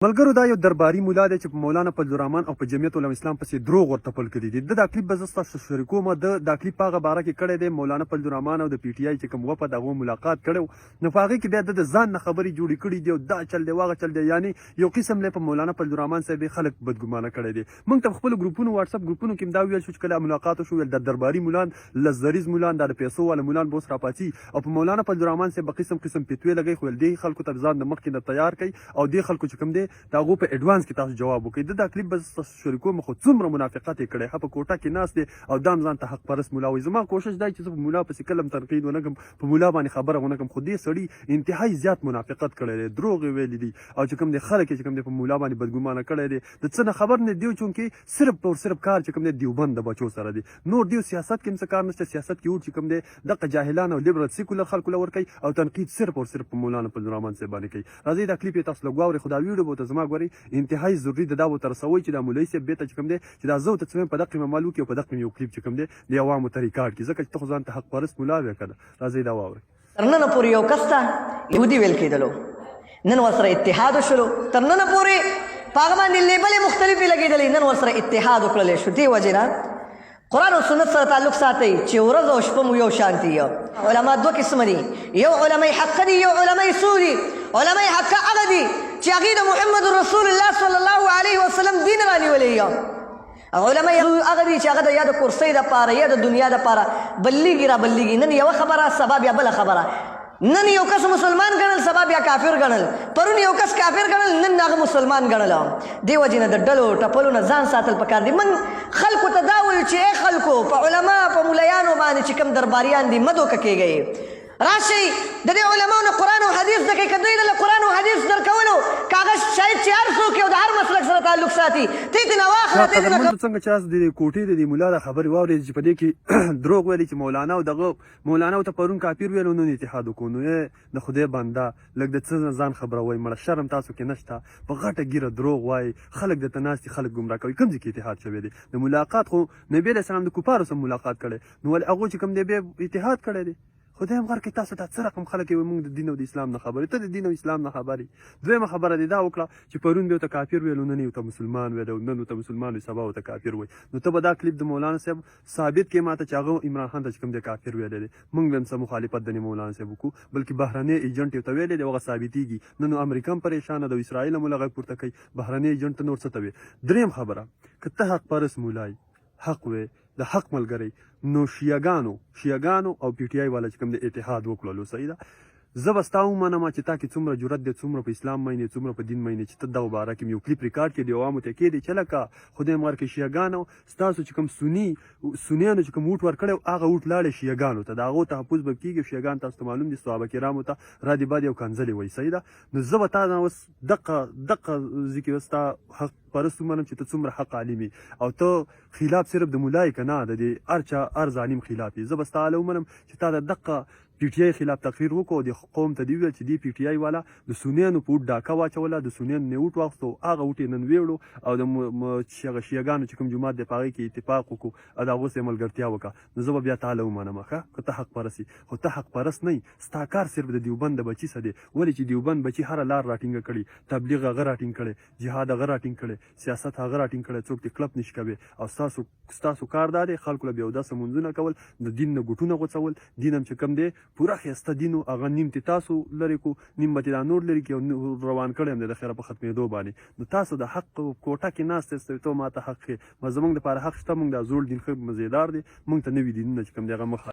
ملګرو دا یو درباري مولا دی چې په مولانا فضل الرحمن او په جمعیت علماء اسلام پسې دروغ ورته پل کړي دي. دا کلیپ به زه ستاسو شریکوم. دا کلیپ په هغه باره کې کړی دی مولانا فضل الرحمن او د پی ټي آی چې کوم وفد هغو ملاقات کړی نو په هغې کې بیا د ځان نه خبرې جوړې کړي دي او دا چل دی واغه چل دی، یعنې یو قسم دی په مولانا فضل الرحمن صاحب خلک بدګمانه کړی دي. موږ ته خپلو ګروپونو واتساپ ګروپونو کې دا ویل شو چې کله ملاقات وشو ویل د درباري مولان لزدریز مولان د پیسو والا مولان به اوس راپاڅي او په مولانا فضل الرحمن صاحب به قسم قسم فتوې لګوي، خو ویل دې خلکو ته ځان د مخکې نه تیار کوي او دې خلکو چې کوم دی د هغو په ایډوانس کې تاسو جواب وکړئ. دا کلیپ به تاسو شریکوم. خو څومره منافقت یې کړی په کوټه کې ناست دی او دا هم ځان ته حق پرست مولا وایي. زما کوشش دا چې زه په مولا پسې کله هم تنقید ونه کړم، په مولا باندې خبره ونه کړم، خو دې سړي انتهایي زیات منافقت کړی دی، دروغ یې ویلي دي او چې کوم دی خلک یې چې کوم دی په مولا باندې بدګمانه کړی دی. د څه نه خبر نه دی چونکې صرف او صرف کار چې کوم دی دیوبند د بچو سره دی، نور دیو سیاست کې هم څه کار نشته. سیاست کې چې کوم دی دغه جاهلان او لیبرل سیکولر خلکو له ورکوي او تنقید صرف او صرف په مولانا فضل الرحمن صاحب باندې کوي. راځئ دا کلیپ یې تاسو له ګورئ. خو دا ویډیو به ورته زما ګورئ انتهایي ضروري ده دا ورته رسوئ چې دا مولوي صاحب بیرته چې کوم دی چې دا زه ورته څه وایم په دقیقې عمل وکړي او په دقیقې یو کلیپ چې کوم دی د عوامو ته ریکارډ کړي، ځکه چې ته خو ځان ته حق پرست مولا ویې که نه. راځئ دا واورئ. تر ننه پورې یو کس ته یهودي ویل کېدلو، نن ورسره اتحاد وشلو. تر ننه پورې په هغه باندې لیبلې مختلفې لګېدلې، نن ورسره اتحاد وکړلی شو. دې وجې نه قرآن او سنت سره تعلق ساتئ چې ورځ او شپه مو یو شان دي. علما دوه قسمه دي، یو علمای حق دي، یو علمای سو دي. علمای حق هغه دي چې هغې د محمد رسول الله صلی الله علیه وسلم دین رانیولی. علمای هغه دي چې هغه د یا د کرسۍ دپاره یا د دنیا دپاره بلېږي را بلېږي. نن یوه خبره سبا بیا بله خبره، نن یو کس مسلمان ګڼل سبا بیا کافر ګڼل، پرون یو کس کافر ګڼل نن هغه مسلمان ګڼل. دې وجې نه د ډلو ټپلو نه ځان ساتل پکار دي. من خلکو ته دا ویل چې ای خلکو په علما په ملیانو باندې چې کوم درباریان دي مه دوکه کېږئ. راشئ د دې علماو نه قرآن او حدیث زده کړئ. که دوی له قرآن او حدیث درکولو که هغه شاید چې هر څوک یو د هر مسلک سره تعلق ساتي ته یې ترېنه واخله. څنګه چې تاسو د کوټې د دې ملا د خبرې واورېدې چې په دې کې دروغ ویلي چې مولانا او دغه مولانا ته پرون کافر ویل او نن اتحاد وکړو. نو د خدای بنده لږ د څه نه ځان خبروئ، مړه شرم تاسو کې نشته، په غټه ګیره دروغ وایي، خلک درته ناست دي، خلک ګمراه کوي. کوم ځای کې اتحاد شوی دی؟ د ملاقات خو نبي علیه السلام د کفارو سره ملاقات کړی، نو ولې هغوی چې کوم دی بیا اتحاد کړی دی؟ خدای هم غر کې تاسو ته څه رقم خلک یې موږ د دین او د اسلام نه خبرې، ته د دین او اسلام نه خبرې. دویمه خبره دې دا وکړه چې پرون به ورته کافر ویل او نن یې ورته مسلمان ویل او نن ورته مسلمان وي سبا ورته کافر وایي. نو ته به دا کلیپ د مولانا صاحب ثابت کړې ما ته چې هغه عمران خان ته چې کوم دی کافر ویلی دی. موږ به هم څه مخالفت د مولانا صاحب وکړو، بلکې بهرنی ایجنټ یې ورته ویلی دی، هغه ثابتېږي. نن امریکا هم پریشانه ده، اسرائیل هم غږ پورته کوي، بهرنی ایجنټ ته نور څه ته وي. دریم خبره که ته حق پرست مولای حق وې د حق ملګری نو شیعګانو او پی ټي آی والا چې کوم د اتحاد وکړلو. صحیح ده. زه به ستا ومنم چې تا کې څومره جرأت دی، څومره په اسلام مینې، څومره په دین مینې چې ته دغه باره کې یو کلیپ ریکارډ کړې د عوامو ته کېدی چې لکه خدای مغر کې شیعګانو ستاسو چې کوم سنیانو چې کوم ووټ ورکړی هغه ووټ لاړې شیعګانو ته، د هغو تحفظ به کېږي. شیعګان تاسو ته معلوم دي صحابه کرامو ته رادې بادې او کنځلې وایي. صحیح ده. نو زه به تا نه اوس دقه ځای کې ستا حق پرست ومنم چې ته څومره حق عالم او ته خلاف صرف د مولای که نه د دې هر چا هر ظالم خلاف یې. زه به ستا هله ومنم چې تا د دقه پی ټي آی خلاف تقریر وکړو او د قوم ته دې وویل چې دې پی ټي آی والا د سنیانو په ووټ ډاکه واچوله، د سنیانو نه ووټ واخیستو، هغه ووټ یې نن ویوړو او د هغه شیعګانو چې کوم جومات دی په هغې کې اتفاق وکړو او د هغو سره یې ملګرتیا وکړه. نو زه به بیا تا هله ومنم ښه که ته حق پرست یې. خو ته حق پرست نه یې، ستا کار صرف د دیوبند د بچي سره دی. ولې چې دیوبند بچي هره لار راټینګه کړي، تبلیغ هغه راټینګ کړی، جهاد هغه راټینګ کړی، سیاست هغه راټینګ کړی، څوک دې کلپ نشي کوي. او ستاسو کار دا دی خلکو له بې اودسه مونځونه کول، د دین نه ګوټونه غوڅول. دین هم چې کوم دی پوره ښایسته دین و، هغه نیم تې تاسو لرې کړو، نیم به تې دا نور لرې کړي او روان کړی هم دی د خیره په ختمېدو باندې. نو تاسو د حق کوټه کې ناست یاست، ته ما ته حق ښیې. زموږ دپاره حق شته، موږ دا زوړ دین ښه مزېدار دی، موږ ته نوي دینونه چې کوم دی هغه مخ